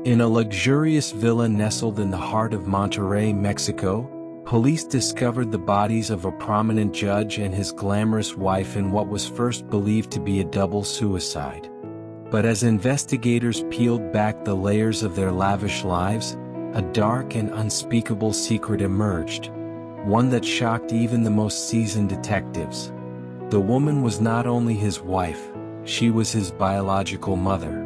In a luxurious villa nestled in the heart of Monterrey, Mexico, police discovered the bodies of a prominent judge and his glamorous wife in what was first believed to be a double suicide. But as investigators peeled back the layers of their lavish lives, a dark and unspeakable secret emerged, one that shocked even the most seasoned detectives. The woman was not only his wife, she was his biological mother.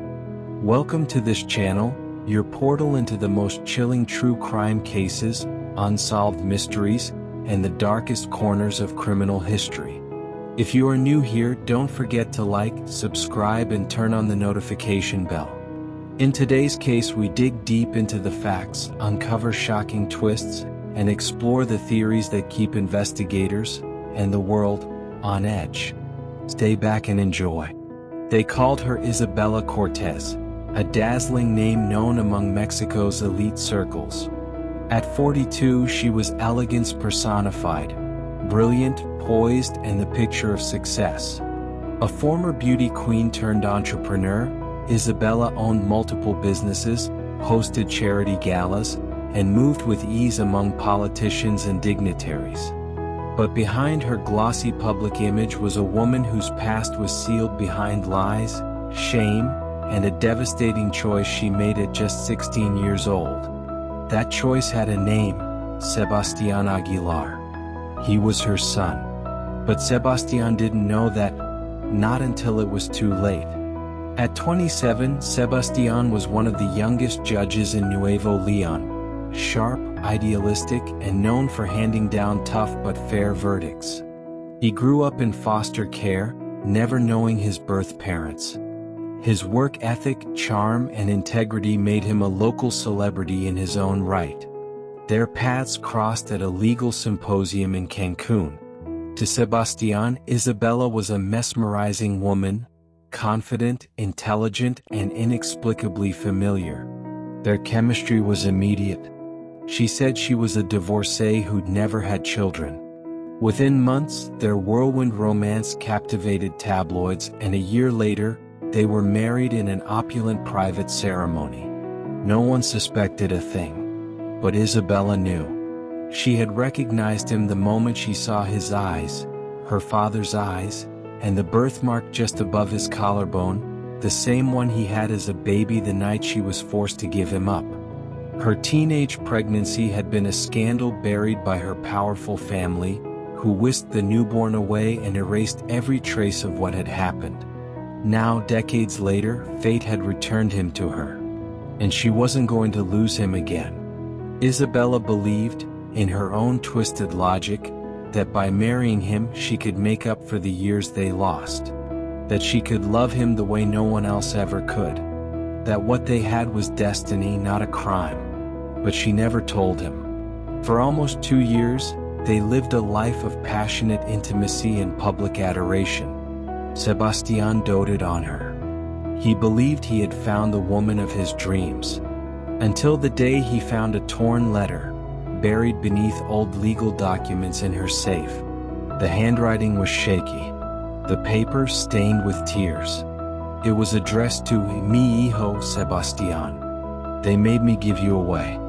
Welcome to this channel, your portal into the most chilling true crime cases, unsolved mysteries, and the darkest corners of criminal history. If you are new here, don't forget to like, subscribe, and turn on the notification bell. In today's case, we dig deep into the facts, uncover shocking twists, and explore the theories that keep investigators and the world on edge. Stay back and enjoy. They called her Isabella Cortez, a dazzling name known among Mexico's elite circles. At 42, she was elegance personified, brilliant, poised, and the picture of success. A former beauty queen turned entrepreneur, Isabella owned multiple businesses, hosted charity galas, and moved with ease among politicians and dignitaries. But behind her glossy public image was a woman whose past was sealed behind lies, shame, and a devastating choice she made at just 16 years old. That choice had a name: Sebastián Aguilar. He was her son. But Sebastián didn't know that, not until it was too late. At 27, Sebastián was one of the youngest judges in Nuevo León, sharp, idealistic, and known for handing down tough but fair verdicts. He grew up in foster care, never knowing his birth parents. His work ethic, charm, and integrity made him a local celebrity in his own right. Their paths crossed at a legal symposium in Cancun. To Sebastián, Isabella was a mesmerizing woman, confident, intelligent, and inexplicably familiar. Their chemistry was immediate. She said she was a divorcee who'd never had children. Within months, their whirlwind romance captivated tabloids, and a year later, they were married in an opulent private ceremony. No one suspected a thing. But Isabella knew. She had recognized him the moment she saw his eyes, her father's eyes, and the birthmark just above his collarbone, the same one he had as a baby the night she was forced to give him up. Her teenage pregnancy had been a scandal buried by her powerful family, who whisked the newborn away and erased every trace of what had happened. Now, decades later, fate had returned him to her. And she wasn't going to lose him again. Isabella believed, in her own twisted logic, that by marrying him she could make up for the years they lost. That she could love him the way no one else ever could. That what they had was destiny, not a crime. But she never told him. For almost 2 years, they lived a life of passionate intimacy and public adoration. Sebastián doted on her. He believed he had found the woman of his dreams. Until the day he found a torn letter, buried beneath old legal documents in her safe. The handwriting was shaky. The paper stained with tears. It was addressed to Mi hijo Sebastián. They made me give you away.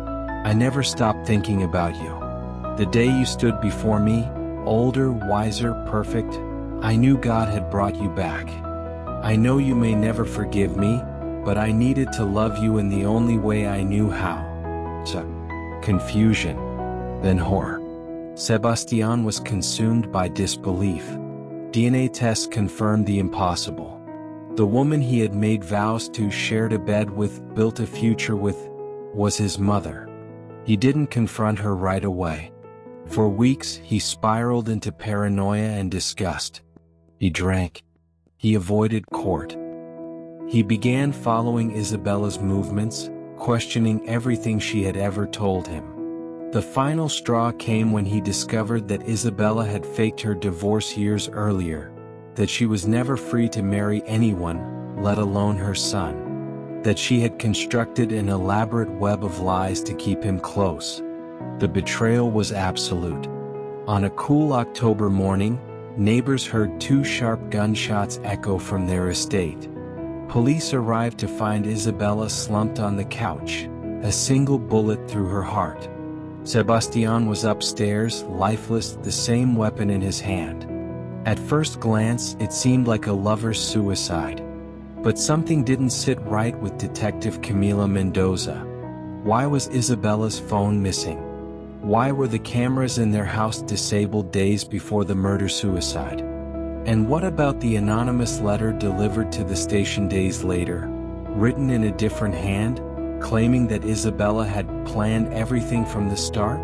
I never stopped thinking about you. The day you stood before me, older, wiser, perfect, I knew God had brought you back. I know you may never forgive me, but I needed to love you in the only way I knew how. Confusion, then horror. Sebastián was consumed by disbelief. DNA tests confirmed the impossible. The woman he had made vows to, shared a bed with, built a future with, was his mother. He didn't confront her right away. For weeks, he spiraled into paranoia and disgust. He drank. He avoided court. He began following Isabella's movements, questioning everything she had ever told him. The final straw came when he discovered that Isabella had faked her divorce years earlier, that she was never free to marry anyone, let alone her son, that she had constructed an elaborate web of lies to keep him close. The betrayal was absolute. On a cool October morning, neighbors heard 2 sharp gunshots echo from their estate. Police arrived to find Isabella slumped on the couch, a single bullet through her heart. Sebastian was upstairs, lifeless, the same weapon in his hand. At first glance, it seemed like a lover's suicide. But something didn't sit right with Detective Camila Mendoza. Why was Isabella's phone missing? Why were the cameras in their house disabled days before the murder-suicide? And what about the anonymous letter delivered to the station days later, written in a different hand, claiming that Isabella had planned everything from the start?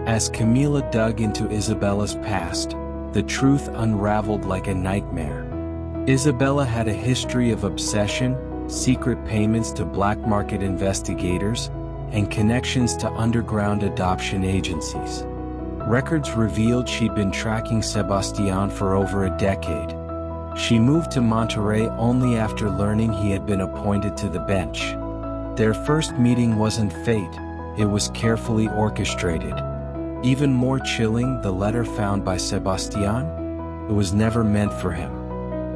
As Camila dug into Isabella's past, the truth unraveled like a nightmare. Isabella had a history of obsession, secret payments to black market investigators, and connections to underground adoption agencies. Records revealed she'd been tracking Sebastian for over a decade. She moved to Monterrey only after learning he had been appointed to the bench. Their first meeting wasn't fate, it was carefully orchestrated. Even more chilling, the letter found by Sebastian? It was never meant for him.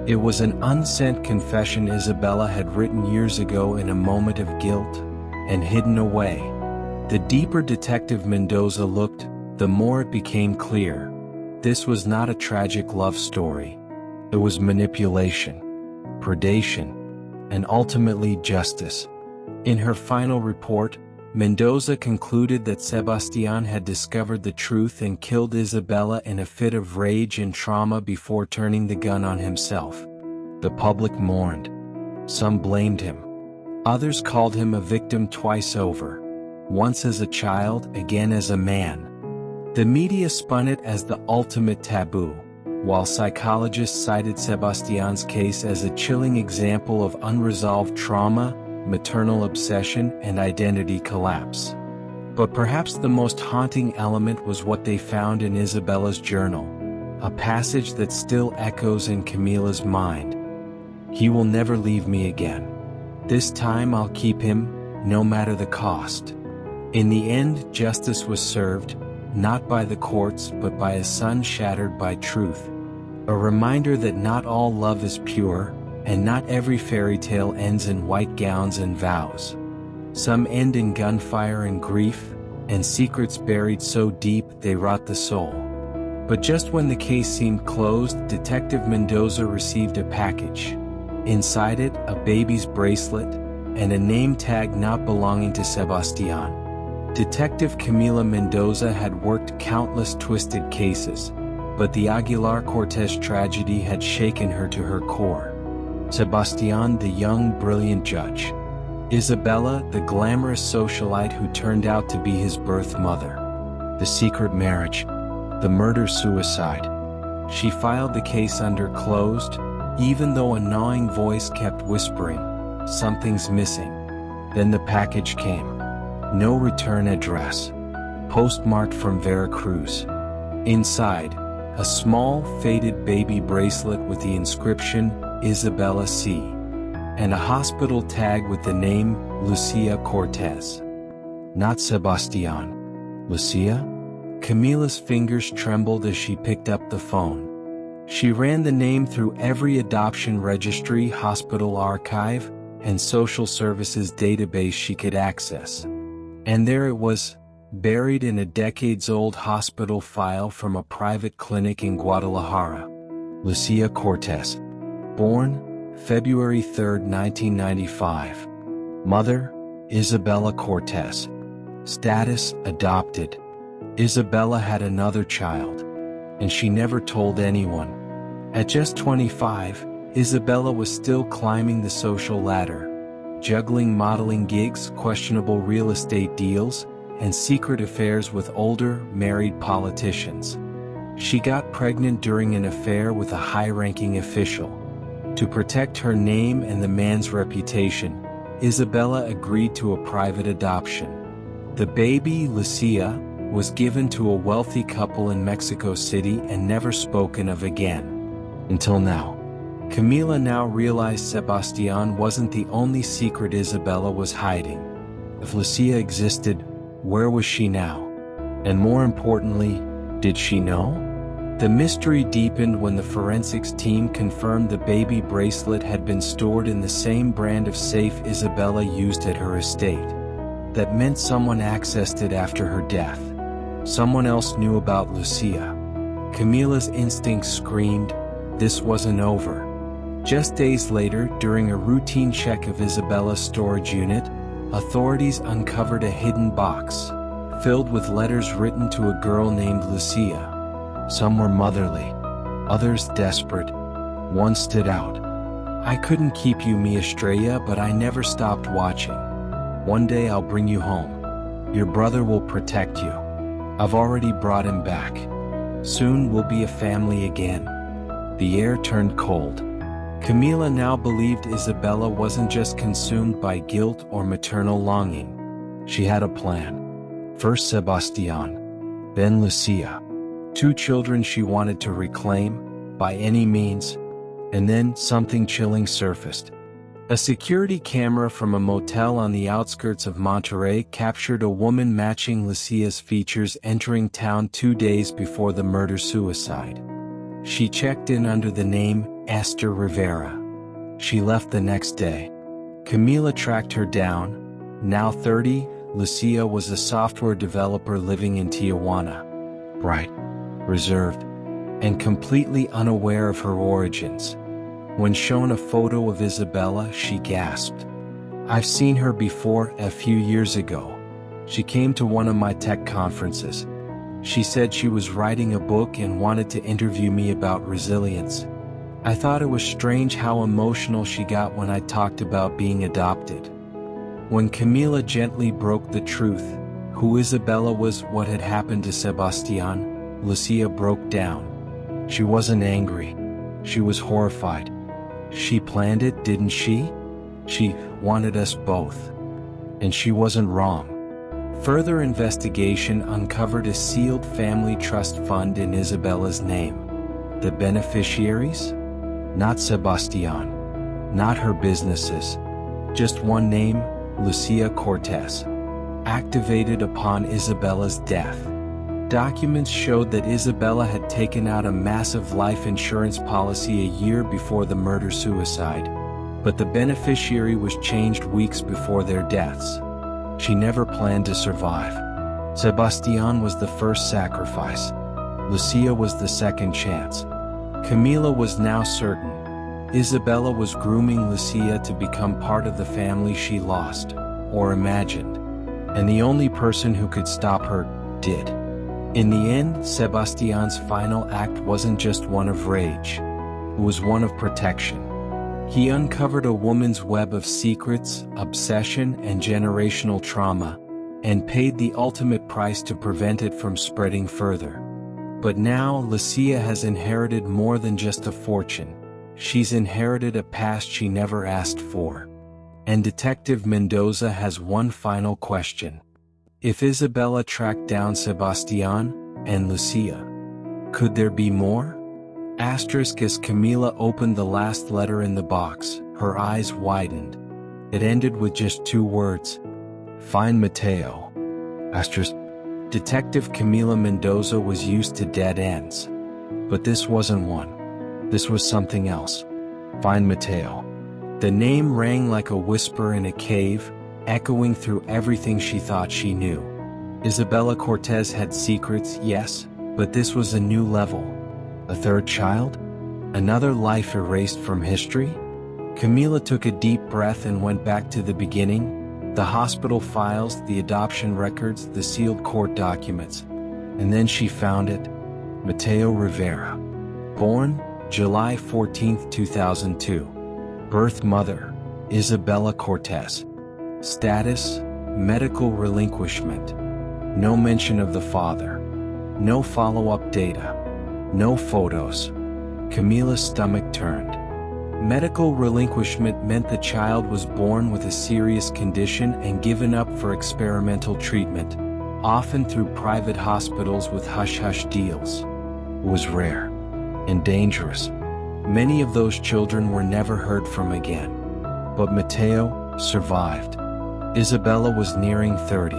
It was an unsent confession Isabella had written years ago in a moment of guilt, and hidden away. The deeper Detective Mendoza looked, the more it became clear. This was not a tragic love story. It was manipulation, predation, and ultimately justice. In her final report, Mendoza concluded that Sebastian had discovered the truth and killed Isabella in a fit of rage and trauma before turning the gun on himself. The public mourned. Some blamed him. Others called him a victim twice over, once as a child, again as a man. The media spun it as the ultimate taboo, while psychologists cited Sebastian's case as a chilling example of unresolved trauma, maternal obsession, and identity collapse. But perhaps the most haunting element was what they found in Isabella's journal, a passage that still echoes in Camila's mind. "He will never leave me again. This time I'll keep him, no matter the cost." In the end, justice was served, not by the courts but by a son shattered by truth. A reminder that not all love is pure, and not every fairy tale ends in white gowns and vows. Some end in gunfire and grief, and secrets buried so deep they rot the soul. But just when the case seemed closed, Detective Mendoza received a package. Inside it, a baby's bracelet, and a name tag not belonging to Sebastian. Detective Camila Mendoza had worked countless twisted cases, but the Aguilar Cortez tragedy had shaken her to her core. Sebastian, the young, brilliant judge. Isabella, the glamorous socialite who turned out to be his birth mother. The secret marriage. The murder-suicide. She filed the case under closed, even though a gnawing voice kept whispering, "Something's missing." Then the package came. No return address. Postmarked from Veracruz. Inside, a small, faded baby bracelet with the inscription, Isabella C. and a hospital tag with the name, Lucia Cortez. Not Sebastian. Lucia? Camila's fingers trembled as she picked up the phone. She ran the name through every adoption registry, hospital archive, and social services database she could access. And there it was, buried in a decades-old hospital file from a private clinic in Guadalajara. Lucia Cortez. Born, February 3, 1995. Mother, Isabella Cortez. Status, adopted. Isabella had another child, and she never told anyone. At just 25, Isabella was still climbing the social ladder, juggling modeling gigs, questionable real estate deals, and secret affairs with older, married politicians. She got pregnant during an affair with a high-ranking official. To protect her name and the man's reputation, Isabella agreed to a private adoption. The baby, Lucia, was given to a wealthy couple in Mexico City and never spoken of again. Until now. Camila now realized Sebastian wasn't the only secret Isabella was hiding. If Lucia existed, where was she now? And more importantly, did she know? The mystery deepened when the forensics team confirmed the baby bracelet had been stored in the same brand of safe Isabella used at her estate. That meant someone accessed it after her death. Someone else knew about Lucia. Camila's instincts screamed, this wasn't over. Just days later, during a routine check of Isabella's storage unit, authorities uncovered a hidden box, filled with letters written to a girl named Lucia. Some were motherly, others desperate. One stood out. I couldn't keep you, mi estrella, but I never stopped watching. One day I'll bring you home. Your brother will protect you. I've already brought him back. Soon we'll be a family again. The air turned cold. Camila now believed Isabella wasn't just consumed by guilt or maternal longing. She had a plan. First Sebastian, then Lucia. 2 children she wanted to reclaim, by any means. And then something chilling surfaced. A security camera from a motel on the outskirts of Monterrey captured a woman matching Lucia's features entering town 2 days before the murder-suicide. She checked in under the name Esther Rivera. She left the next day. Camila tracked her down. Now 30, Lucia was a software developer living in Tijuana. Bright, reserved, and completely unaware of her origins. When shown a photo of Isabella, she gasped. I've seen her before, a few years ago. She came to one of my tech conferences. She said she was writing a book and wanted to interview me about resilience. I thought it was strange how emotional she got when I talked about being adopted. When Camila gently broke the truth, who Isabella was, what had happened to Sebastian, Lucia broke down. She wasn't angry. She was horrified. She planned it, didn't she? She wanted us both. And she wasn't wrong. Further investigation uncovered a sealed family trust fund in Isabella's name. The beneficiaries? Not Sebastian. Not her businesses. Just one name, Lucia Cortez. Activated upon Isabella's death. Documents showed that Isabella had taken out a massive life insurance policy a year before the murder-suicide, but the beneficiary was changed weeks before their deaths. She never planned to survive. Sebastian was the first sacrifice. Lucia was the second chance. Camila was now certain. Isabella was grooming Lucia to become part of the family she lost, or imagined. And the only person who could stop her, did. In the end, Sebastian's final act wasn't just one of rage. It was one of protection. He uncovered a woman's web of secrets, obsession, and generational trauma, and paid the ultimate price to prevent it from spreading further. But now, Lucia has inherited more than just a fortune. She's inherited a past she never asked for. And Detective Mendoza has one final question. If Isabella tracked down Sebastian and Lucia, could there be more? Asterisk. As Camila opened the last letter in the box, her eyes widened. It ended with just 2 words. Find Mateo. Asterisk. Detective Camila Mendoza was used to dead ends. But this wasn't one. This was something else. Find Mateo. The name rang like a whisper in a cave, echoing through everything she thought she knew. Isabella Cortez had secrets, yes, but this was a new level. A third child? Another life erased from history? Camila took a deep breath and went back to the beginning, the hospital files, the adoption records, the sealed court documents. And then she found it. Mateo Rivera. Born, July 14, 2002. Birth mother, Isabella Cortez. Status, medical relinquishment. No mention of the father. No follow-up data. No photos. Camila's stomach turned. Medical relinquishment meant the child was born with a serious condition and given up for experimental treatment, often through private hospitals with hush-hush deals. It was rare and dangerous. Many of those children were never heard from again. But Mateo survived. Isabella was nearing 30.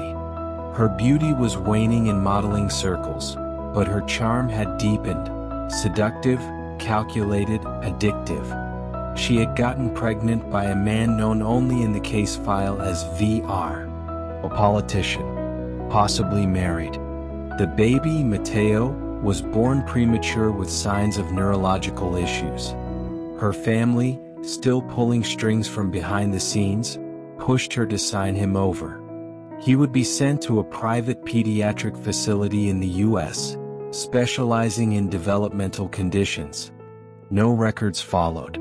Her beauty was waning in modeling circles, but her charm had deepened. Seductive, calculated, addictive. She had gotten pregnant by a man known only in the case file as VR. A politician. Possibly married. The baby, Matteo, was born premature with signs of neurological issues. Her family, still pulling strings from behind the scenes, pushed her to sign him over. He would be sent to a private pediatric facility in the U.S., specializing in developmental conditions. No records followed.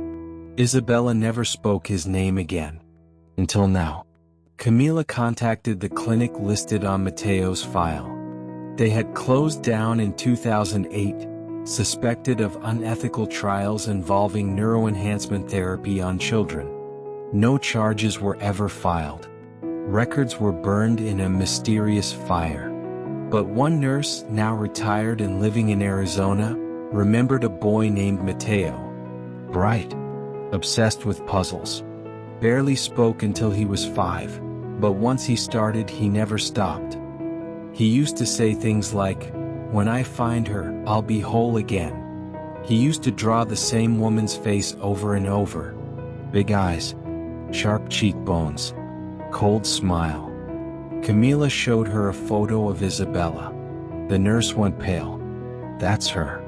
Isabella never spoke his name again. Until now. Camila contacted the clinic listed on Matteo's file. They had closed down in 2008, suspected of unethical trials involving neuroenhancement therapy on children. No charges were ever filed. Records were burned in a mysterious fire. But one nurse, now retired and living in Arizona, remembered a boy named Matteo. Bright. Obsessed with puzzles. Barely spoke until he was 5, but once he started, he never stopped. He used to say things like, "When I find her, I'll be whole again." He used to draw the same woman's face over and over. Big eyes. Sharp cheekbones. Cold smile. Camila showed her a photo of Isabella. The nurse went pale. That's her.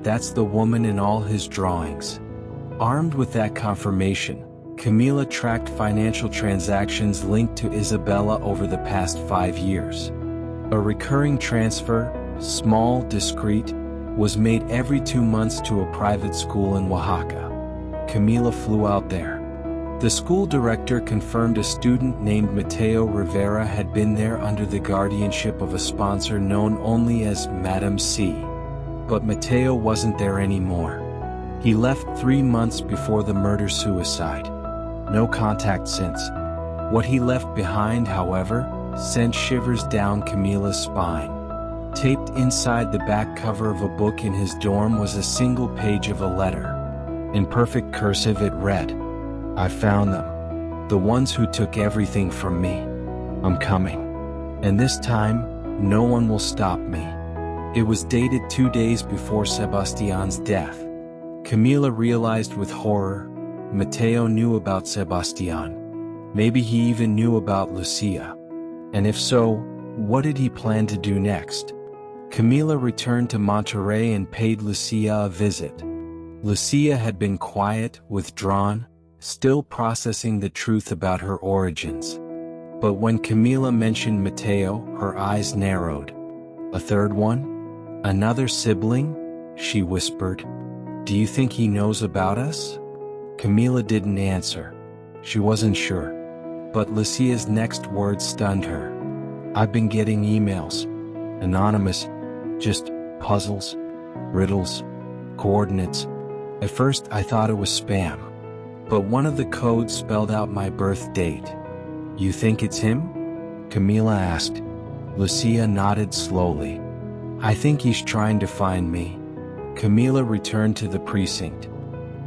That's the woman in all his drawings. Armed with that confirmation, Camila tracked financial transactions linked to Isabella over the past 5 years. A recurring transfer, small, discreet, was made every 2 months to a private school in Oaxaca. Camila flew out there. The school director confirmed a student named Matteo Rivera had been there under the guardianship of a sponsor known only as Madam C. But Matteo wasn't there anymore. He left 3 months before the murder-suicide. No contact since. What he left behind, however, sent shivers down Camila's spine. Taped inside the back cover of a book in his dorm was a single page of a letter. In perfect cursive it read, "I found them. The ones who took everything from me. I'm coming. And this time, no one will stop me." It was dated 2 days before Sebastian's death. Camila realized with horror, Matteo knew about Sebastian. Maybe he even knew about Lucia. And if so, what did he plan to do next? Camila returned to Monterrey and paid Lucia a visit. Lucia had been quiet, withdrawn, still processing the truth about her origins. But when Camila mentioned Matteo, her eyes narrowed. "A third one? Another sibling?" she whispered. "Do you think he knows about us?" Camila didn't answer. She wasn't sure. But Lucia's next words stunned her. "I've been getting emails. Anonymous. Just puzzles. Riddles. Coordinates. At first I thought it was spam. But one of the codes spelled out my birth date." "You think it's him?" Camila asked. Lucia nodded slowly. "I think he's trying to find me." Camila returned to the precinct.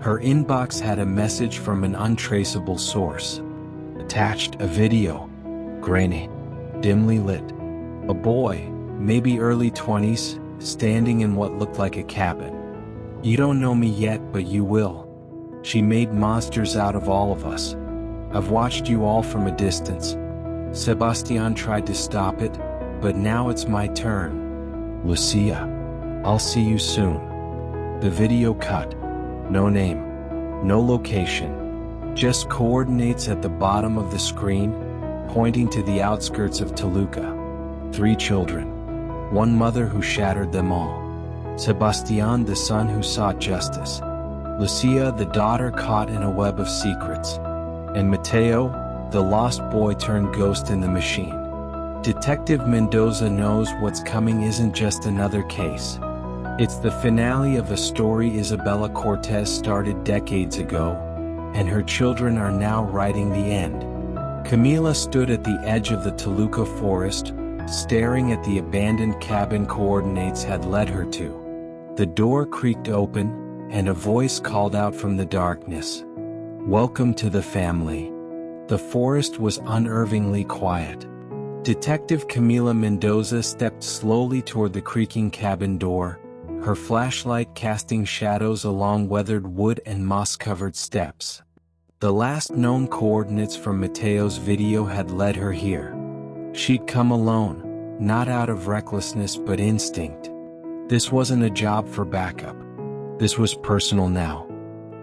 Her inbox had a message from an untraceable source. Attached, a video. Grainy. Dimly lit. A boy, maybe early 20s, standing in what looked like a cabin. "You don't know me yet, but you will. She made monsters out of all of us. I've watched you all from a distance. Sebastian tried to stop it, but now it's my turn. Lucia. I'll see you soon." The video cut. No name. No location. Just coordinates at the bottom of the screen, pointing to the outskirts of Toluca. 3 children. One mother who shattered them all. Sebastian, the son who sought justice. Lucia, the daughter caught in a web of secrets. And Matteo, the lost boy turned ghost in the machine. Detective Mendoza knows what's coming isn't just another case. It's the finale of a story Isabella Cortez started decades ago, and her children are now writing the end. Camila stood at the edge of the Toluca forest, staring at the abandoned cabin coordinates had led her to. The door creaked open, and a voice called out from the darkness. "Welcome to the family." The forest was unnervingly quiet. Detective Camila Mendoza stepped slowly toward the creaking cabin door, her flashlight casting shadows along weathered wood and moss-covered steps. The last known coordinates from Mateo's video had led her here. She'd come alone, not out of recklessness but instinct. This wasn't a job for backup. This was personal now.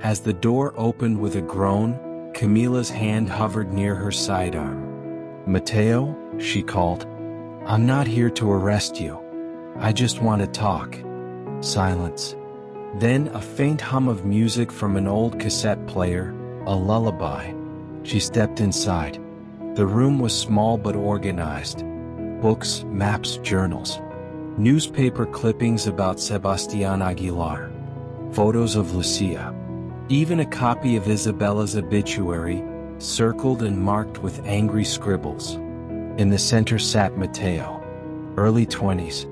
As the door opened with a groan, Camila's hand hovered near her sidearm. "Mateo," she called. "I'm not here to arrest you. I just want to talk." Silence. Then a faint hum of music from an old cassette player, a lullaby. She stepped inside. The room was small but organized. Books, maps, journals. Newspaper clippings about Sebastián Aguilar. Photos of Lucia. Even a copy of Isabella's obituary, circled and marked with angry scribbles. In the center sat Mateo. Early 20s.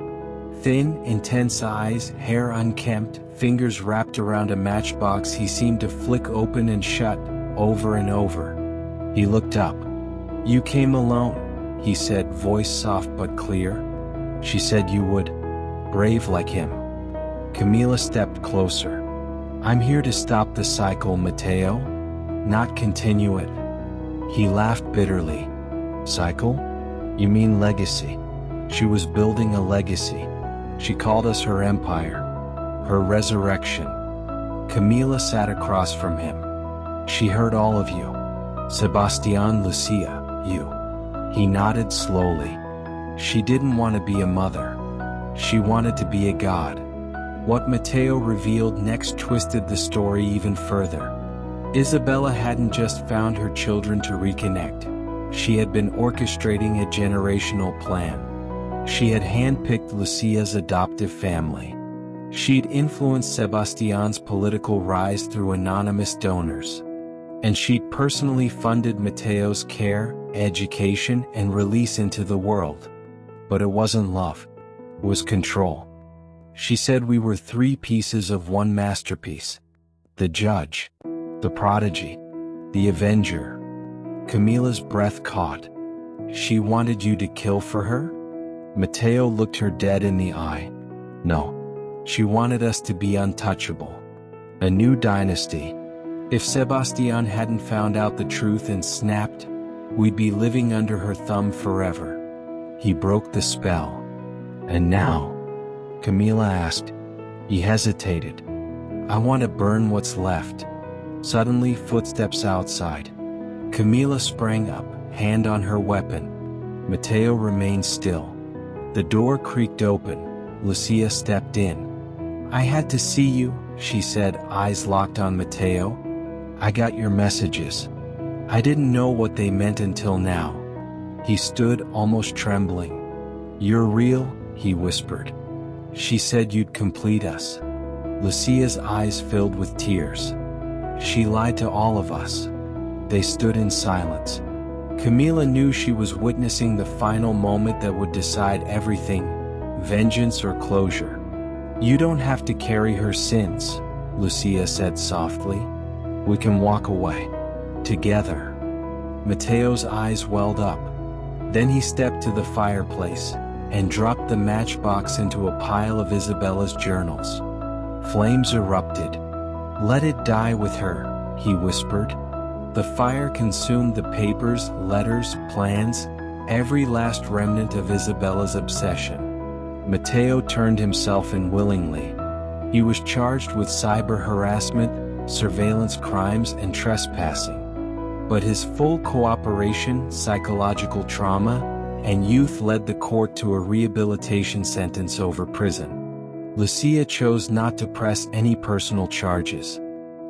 Thin, intense eyes, hair unkempt, fingers wrapped around a matchbox he seemed to flick open and shut, over and over. He looked up. "You came alone," he said, voice soft but clear. "She said you would." Brave like him. Camila stepped closer. "I'm here to stop the cycle, Mateo, not continue it." He laughed bitterly. "Cycle? You mean legacy?" She was building a legacy. She called us her empire, her resurrection. Camila sat across from him. "She heard all of you. Sebastián, Lucia, you." He nodded slowly. She didn't want to be a mother. She wanted to be a god. What Mateo revealed next twisted the story even further. Isabella hadn't just found her children to reconnect. She had been orchestrating a generational plan. She had handpicked Lucia's adoptive family. She'd influenced Sebastián's political rise through anonymous donors. And she'd personally funded Mateo's care, education, and release into the world. But it wasn't love. It was control. She said we were three pieces of one masterpiece. The judge, the prodigy, the avenger. Camila's breath caught. "She wanted you to kill for her?" Mateo looked her dead in the eye. "No. She wanted us to be untouchable. A new dynasty. If Sebastián hadn't found out the truth and snapped, we'd be living under her thumb forever." He broke the spell. "And now?" Camila asked. He hesitated. "I want to burn what's left." Suddenly, footsteps outside. Camila sprang up, hand on her weapon. Mateo remained still. The door creaked open. Lucia stepped in. "I had to see you," she said, eyes locked on Mateo. "I got your messages. I didn't know what they meant until now." He stood, almost trembling. "You're real," he whispered. "She said you'd complete us." Lucia's eyes filled with tears. "She lied to all of us." They stood in silence. Camila knew she was witnessing the final moment that would decide everything, vengeance or closure. "You don't have to carry her sins," Lucia said softly. "We can walk away. Together." Mateo's eyes welled up. Then he stepped to the fireplace and dropped the matchbox into a pile of Isabella's journals. Flames erupted. "Let it die with her," he whispered. The fire consumed the papers, letters, plans, every last remnant of Isabella's obsession. Mateo turned himself in willingly. He was charged with cyber harassment, surveillance crimes, and trespassing. But his full cooperation, psychological trauma, and youth led the court to a rehabilitation sentence over prison. Lucia chose not to press any personal charges.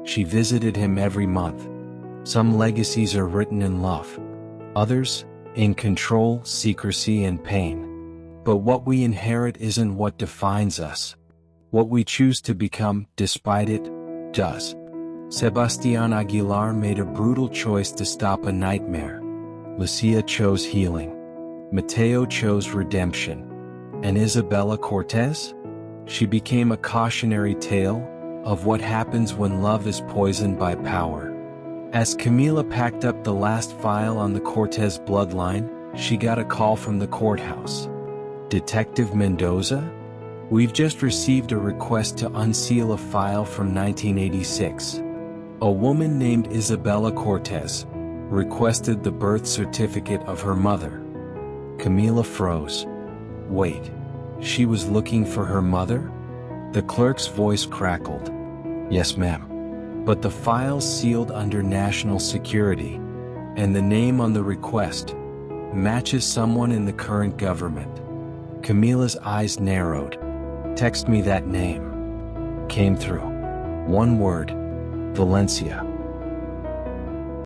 She visited him every month. Some legacies are written in love. Others, in control, secrecy, and pain. But what we inherit isn't what defines us. What we choose to become, despite it, does. Sebastián Aguilar made a brutal choice to stop a nightmare. Lucia chose healing. Mateo chose redemption. And Isabella Cortez? She became a cautionary tale of what happens when love is poisoned by power. As Camila packed up the last file on the Cortez bloodline, she got a call from the courthouse. "Detective Mendoza?" We've just received a request to unseal a file from 1986. A woman named Isabella Cortez requested the birth certificate of her mother. Camila froze. Wait, she was looking for her mother? The clerk's voice crackled. Yes, ma'am. But the file's sealed under national security, and the name on the request matches someone in the current government. Camila's eyes narrowed. Text me that name. Came through. One word. Valencia.